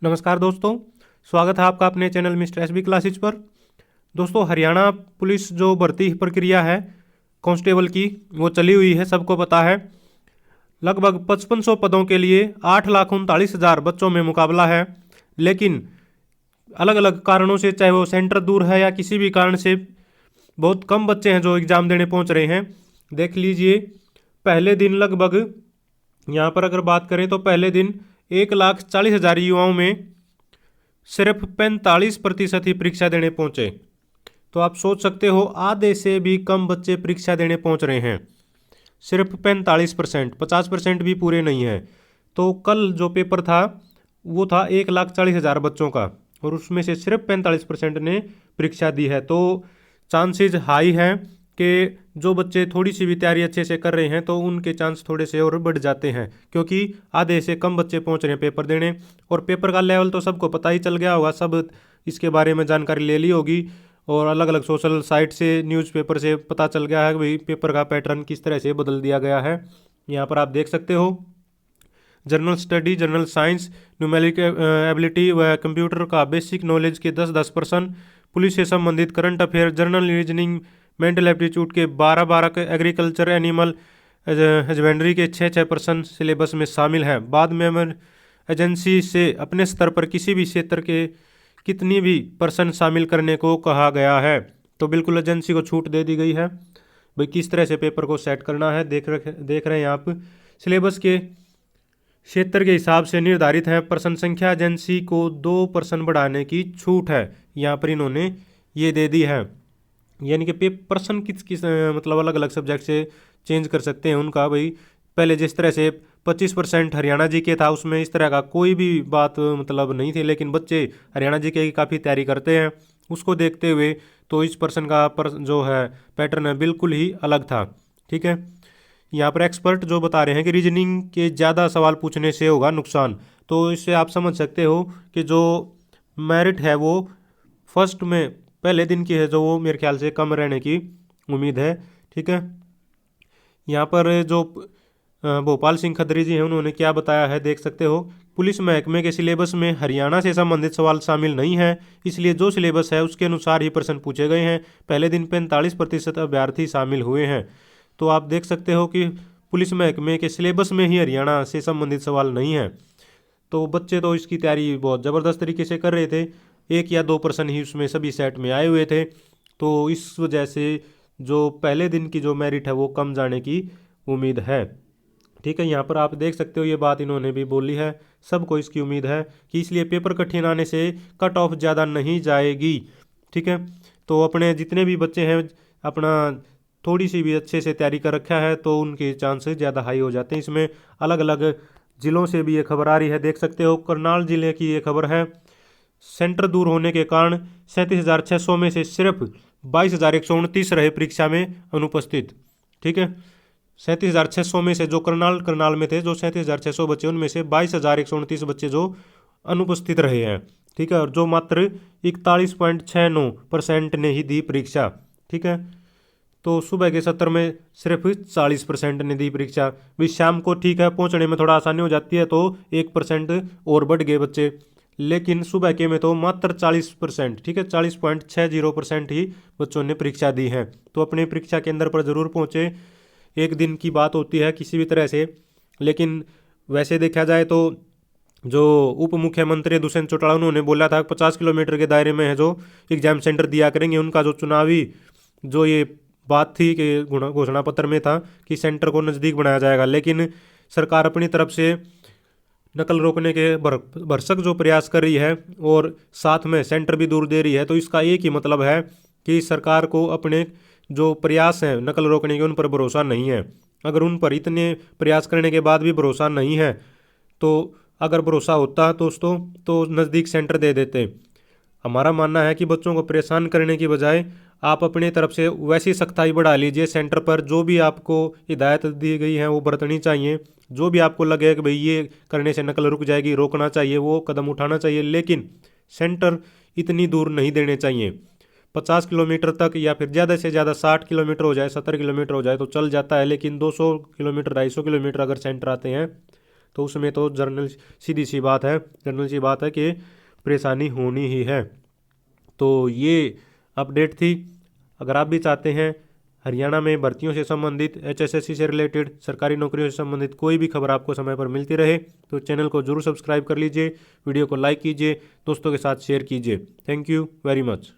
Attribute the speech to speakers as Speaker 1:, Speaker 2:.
Speaker 1: नमस्कार दोस्तों, स्वागत है आपका अपने चैनल मिस्टर एसबी क्लासेज पर। दोस्तों, हरियाणा पुलिस जो भर्ती प्रक्रिया है कांस्टेबल की, वो चली हुई है, सबको पता है। लगभग 5500 पदों के लिए 8,39,000 बच्चों में मुकाबला है। लेकिन अलग अलग कारणों से, चाहे वो सेंटर दूर है या किसी भी कारण से, बहुत कम बच्चे हैं जो एग्ज़ाम देने पहुंच रहे हैं। देख लीजिए, पहले दिन लगभग, यहाँ पर अगर बात करें तो पहले दिन 1,40,000 युवाओं में सिर्फ 45% ही परीक्षा देने पहुंचे। तो आप सोच सकते हो, आधे से भी कम बच्चे परीक्षा देने पहुंच रहे हैं। सिर्फ 45%, 50% भी पूरे नहीं है। तो कल जो पेपर था वो था 1,40,000 बच्चों का, और उसमें से सिर्फ 45% ने परीक्षा दी है। तो चांसेस हाई हैं कि जो बच्चे थोड़ी सी भी तैयारी अच्छे से कर रहे हैं तो उनके चांस थोड़े से और बढ़ जाते हैं, क्योंकि आधे से कम बच्चे पहुंच रहे हैं पेपर देने। और पेपर का लेवल तो सबको पता ही चल गया होगा, सब इसके बारे में जानकारी ले ली होगी, और अलग अलग सोशल साइट से, न्यूज़पेपर से पता चल गया है कि भाई पेपर का पैटर्न किस तरह से बदल दिया गया है। यहाँ पर आप देख सकते हो, general study, general science, numeric ability व कंप्यूटर का बेसिक नॉलेज के 10-10%, पुलिस से संबंधित current affair, general reasoning, mental aptitude के 12-12 के, एग्रीकल्चर, एनिमल हजबेंड्री के 6-6% सिलेबस में शामिल है। बाद में एजेंसी से अपने स्तर पर किसी भी क्षेत्र के कितनी भी पर्सन शामिल करने को कहा गया है। तो बिल्कुल एजेंसी को छूट दे दी गई है भाई किस तरह से पेपर को सेट करना है। देख रहे हैं आप, सिलेबस के क्षेत्र के हिसाब से निर्धारित है। पर्सन संख्या एजेंसी को 2% बढ़ाने की छूट है, यहाँ पर इन्होंने ये दे दी है। यानी कि पर्सन किस किस मतलब अलग अलग सब्जेक्ट से चेंज कर सकते हैं उनका। भाई पहले जिस तरह से 25% हरियाणा जी के था, उसमें इस तरह का कोई भी बात मतलब नहीं थी, लेकिन बच्चे हरियाणा जी के की काफ़ी तैयारी करते हैं। उसको देखते हुए तो इस पर्सन का जो है पैटर्न है बिल्कुल ही अलग था। ठीक है, यहाँ पर एक्सपर्ट जो बता रहे हैं कि रीजनिंग के ज़्यादा सवाल पूछने से होगा नुकसान। तो इससे आप समझ सकते हो कि जो मेरिट है वो फर्स्ट में पहले दिन की है, जो वो मेरे ख्याल से कम रहने की उम्मीद है। ठीक है, यहाँ पर जो भोपाल सिंह खत्री जी हैं, उन्होंने क्या बताया है देख सकते हो। पुलिस महकमे के सिलेबस में हरियाणा से संबंधित सवाल शामिल नहीं है, इसलिए जो सिलेबस है उसके अनुसार ही प्रश्न पूछे गए हैं। पहले दिन 45% अभ्यर्थी शामिल हुए हैं। तो आप देख सकते हो कि पुलिस महकमे के सिलेबस में ही हरियाणा से संबंधित सवाल नहीं है। तो बच्चे तो इसकी तैयारी बहुत ज़बरदस्त तरीके से कर रहे थे। 1 या 2% ही उसमें सभी सेट में आए हुए थे। तो इस वजह से जो पहले दिन की जो मेरिट है वो कम जाने की उम्मीद है। ठीक है, यहाँ पर आप देख सकते हो, ये बात इन्होंने भी बोली है। सबको इसकी उम्मीद है कि इसलिए पेपर कठिन आने से कट ऑफ ज़्यादा नहीं जाएगी। ठीक है, तो अपने जितने भी बच्चे हैं, अपना थोड़ी सी भी अच्छे से तैयारी कर रखा है तो उनके चांसेस ज़्यादा हाई हो जाते हैं। इसमें अलग अलग ज़िलों से भी ये खबर आ रही है, देख सकते हो। करनाल ज़िले की ये खबर है, सेंटर दूर होने के कारण 37,600 में से सिर्फ 22,129 रहे परीक्षा में अनुपस्थित। ठीक है, 37,600 में से जो करनाल में थे, जो 37,600 बच्चे, उनमें से 22,129 बच्चे जो अनुपस्थित रहे हैं। ठीक है, और जो मात्र 41.69% ने ही दी परीक्षा। ठीक है, तो सुबह के सत्र में सिर्फ 40% ने दी परीक्षा। भी शाम को ठीक है, पहुंचने में थोड़ा आसानी हो जाती है, तो 1% और बढ़ गए बच्चे। लेकिन सुबह के में तो मात्र 40%, ठीक है, 40.60% ही बच्चों ने परीक्षा दी है। तो अपने परीक्षा केंद्र पर ज़रूर पहुँचे। एक दिन की बात होती है किसी भी तरह से, लेकिन वैसे देखा जाए तो जो उप मुख्यमंत्री दुष्यंत चौटाला, उन्होंने बोला था 50 किलोमीटर के दायरे में है जो एग्जाम सेंटर दिया करेंगे। उनका जो चुनावी जो ये बात थी कि घोषणा पत्र में था कि सेंटर को नज़दीक बनाया जाएगा, लेकिन सरकार अपनी तरफ से नकल रोकने के भरसक जो प्रयास कर रही है और साथ में सेंटर भी दूर दे रही है। तो इसका एक ही मतलब है कि सरकार को अपने जो प्रयास हैं नकल रोकने के, उन पर भरोसा नहीं है। अगर उन पर इतने प्रयास करने के बाद भी भरोसा नहीं है, तो अगर भरोसा होता दोस्तों तो नज़दीक सेंटर दे देते। हमारा मानना है कि बच्चों को परेशान करने की बजाय आप अपनी तरफ से वैसी सख्ताई बढ़ा लीजिए सेंटर पर। जो भी आपको हिदायत दी गई है वो बरतनी चाहिए। जो भी आपको लगे कि भाई ये करने से नकल रुक जाएगी, रोकना चाहिए, वो कदम उठाना चाहिए। लेकिन सेंटर इतनी दूर नहीं देने चाहिए। 50 किलोमीटर तक, या फिर ज़्यादा से ज़्यादा 60 किलोमीटर हो जाए, 70 किलोमीटर हो जाए तो चल जाता है। लेकिन 200 किलोमीटर, 250 किलोमीटर अगर सेंटर आते हैं तो उसमें तो जनरल सीधी सी बात है, जनरल सी बात है कि परेशानी होनी ही है। तो ये अपडेट थी। अगर आप भी चाहते हैं हरियाणा में भर्तियों से संबंधित, HSSC से रिलेटेड, सरकारी नौकरियों से संबंधित कोई भी खबर आपको समय पर मिलती रहे तो चैनल को जरूर सब्सक्राइब कर लीजिए, वीडियो को लाइक कीजिए, दोस्तों के साथ शेयर कीजिए। Thank you very much.